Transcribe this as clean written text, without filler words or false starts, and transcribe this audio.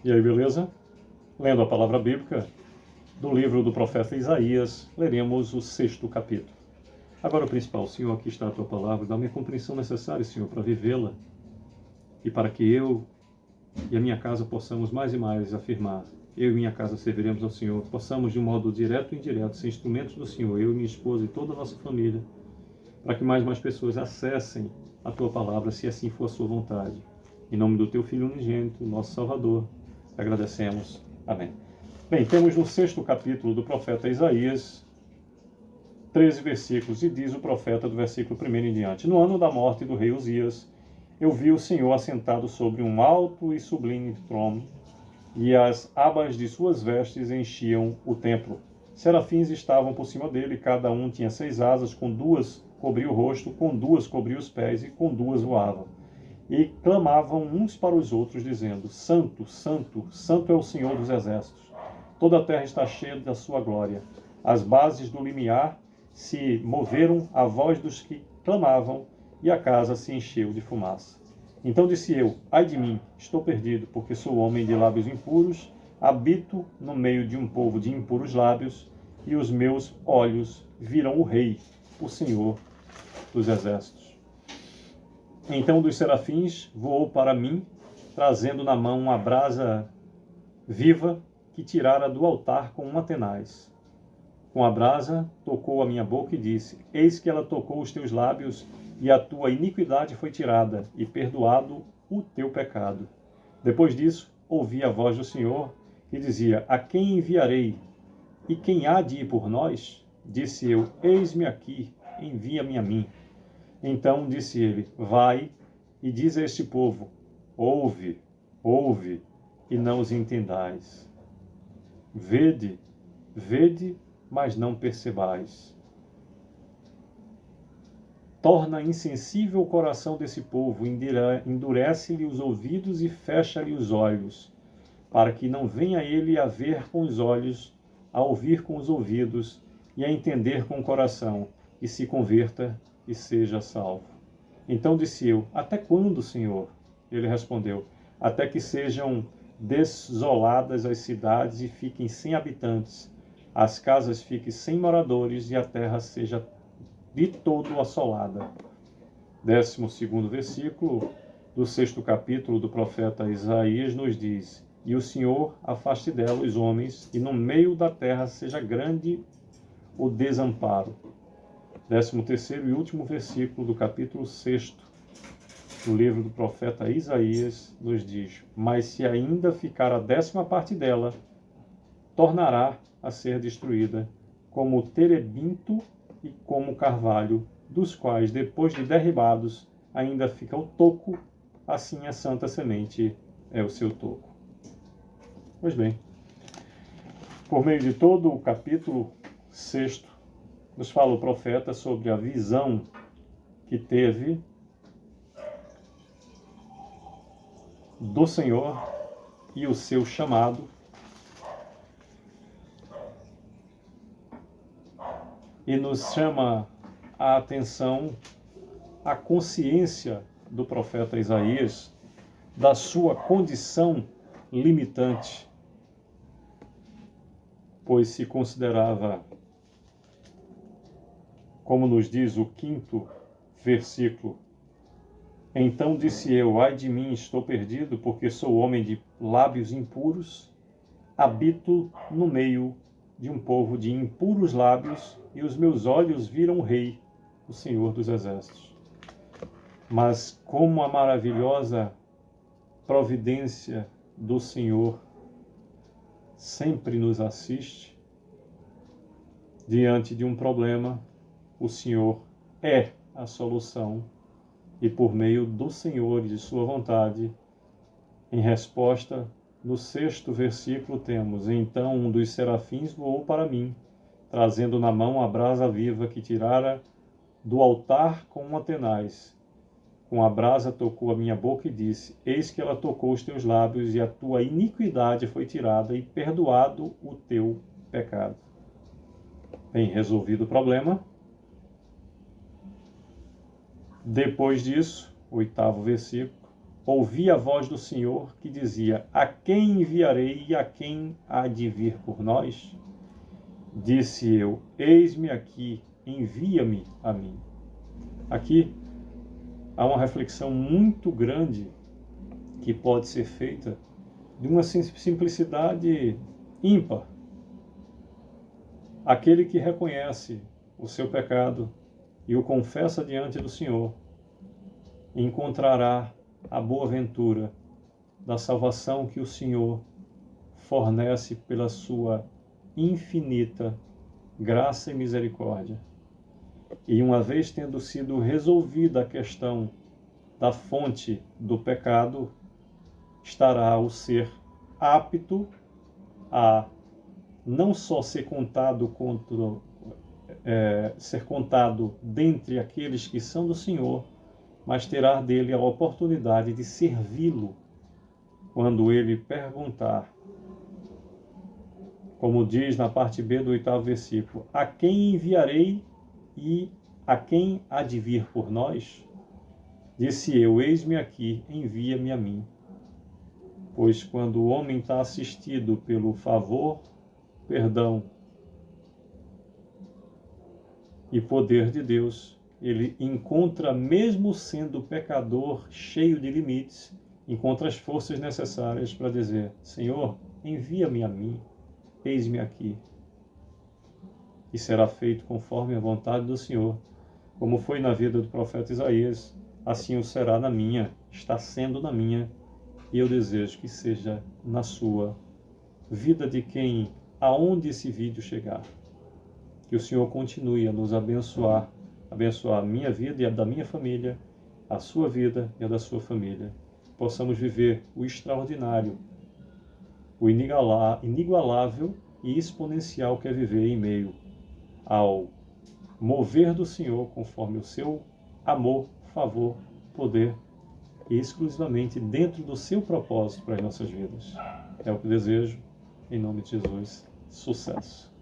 E aí, beleza? Lendo a palavra bíblica do livro do profeta Isaías, leremos o 6º capítulo. Agora o principal, Senhor, aqui está a Tua palavra, dá-me a compreensão necessária, Senhor, para vivê-la e para que eu e a minha casa possamos mais e mais afirmar: eu e minha casa serviremos ao Senhor, possamos de um modo direto e indireto ser instrumentos do Senhor, eu e minha esposa e toda a nossa família, para que mais e mais pessoas acessem a Tua palavra, se assim for a Sua vontade. Em nome do Teu Filho unigênito, nosso Salvador, agradecemos. Amém. Bem, temos no 6º capítulo do profeta Isaías, 13 versículos, e diz o profeta do versículo 1 em diante: No ano da morte do rei Uzias, eu vi o Senhor assentado sobre um alto e sublime trono, e as abas de suas vestes enchiam o templo. Serafins estavam por cima dele, cada um tinha 6 asas, com 2 cobria o rosto, com 2 cobria os pés, e com 2 voavam. E clamavam uns para os outros, dizendo: Santo, Santo, Santo é o Senhor dos exércitos. Toda a terra está cheia da sua glória. As bases do limiar se moveram à voz dos que clamavam, e a casa se encheu de fumaça. Então disse eu: ai de mim, estou perdido, porque sou homem de lábios impuros, habito no meio de um povo de impuros lábios, e os meus olhos viram o Rei, o Senhor dos exércitos. Então dos serafins voou para mim, trazendo na mão uma brasa viva que tirara do altar com uma tenaz. Com a brasa tocou a minha boca e disse: eis que ela tocou os teus lábios, e a tua iniquidade foi tirada, e perdoado o teu pecado. Depois disso, ouvi a voz do Senhor, que dizia: a quem enviarei? E quem há de ir por nós? Disse eu: eis-me aqui, envia-me a mim. Então disse ele: vai e diz a este povo: ouve, ouve, e não os entendais. Vede, vede, mas não percebais. Torna insensível o coração desse povo, endurece-lhe os ouvidos e fecha-lhe os olhos, para que não venha ele a ver com os olhos, a ouvir com os ouvidos e a entender com o coração, e se converta e seja salvo. Então disse eu: até quando, Senhor? Ele respondeu: até que sejam desoladas as cidades e fiquem sem habitantes, as casas fiquem sem moradores e a terra seja de todo assolada. 12º versículo do 6º capítulo do profeta Isaías nos diz: e o Senhor afaste dela os homens, e no meio da terra seja grande o desamparo. 13º e último versículo do capítulo 6 do livro do profeta Isaías nos diz: mas se ainda ficar a 10ª parte dela, tornará a ser destruída, como o terebinto e como o carvalho, dos quais, depois de derribados, ainda fica o toco, assim a santa semente é o seu toco. Pois bem, por meio de todo o capítulo 6, nos fala o profeta sobre a visão que teve do Senhor e o seu chamado, e nos chama a atenção a consciência do profeta Isaías da sua condição limitante, pois se considerava, como nos diz o 5º versículo: então disse eu: ai de mim, estou perdido, porque sou homem de lábios impuros, habito no meio de um povo de impuros lábios, e os meus olhos viram o Rei, o Senhor dos exércitos. Mas como a maravilhosa providência do Senhor sempre nos assiste, diante de um problema, o Senhor é a solução, e por meio do Senhor e de sua vontade, em resposta, no 6º versículo temos: então um dos serafins voou para mim, trazendo na mão a brasa viva que tirara do altar com uma tenaz. Com a brasa tocou a minha boca e disse: eis que ela tocou os teus lábios, e a tua iniquidade foi tirada, e perdoado o teu pecado. Bem, resolvido o problema. Depois disso, 8º versículo, ouvi a voz do Senhor que dizia: a quem enviarei e a quem há de vir por nós? Disse eu: eis-me aqui, envia-me a mim. Aqui há uma reflexão muito grande que pode ser feita de uma simplicidade ímpar. Aquele que reconhece o seu pecado e o confessa diante do Senhor encontrará a boa ventura da salvação que o Senhor fornece pela sua infinita graça e misericórdia. E uma vez tendo sido resolvida a questão da fonte do pecado, estará o ser apto a não só ser contado dentre aqueles que são do Senhor, mas terá dele a oportunidade de servi-lo quando ele perguntar, como diz na parte B do 8º versículo: a quem enviarei e a quem há de vir por nós? Disse eu: eis-me aqui, envia-me a mim. Pois quando o homem está assistido pelo favor, perdão e poder de Deus, ele encontra, mesmo sendo pecador, cheio de limites, encontra as forças necessárias para dizer: Senhor, envia-me a mim, eis-me aqui. E será feito conforme a vontade do Senhor. Como foi na vida do profeta Isaías, assim o será na minha, está sendo na minha, e eu desejo que seja na sua vida de quem, aonde esse vídeo chegar. Que o Senhor continue a nos abençoar a minha vida e a da minha família, a sua vida e a da sua família. Possamos viver o extraordinário, o inigualável e exponencial que é viver em meio ao mover do Senhor conforme o seu amor, favor, poder e exclusivamente dentro do seu propósito para as nossas vidas. É o que desejo, em nome de Jesus. Sucesso!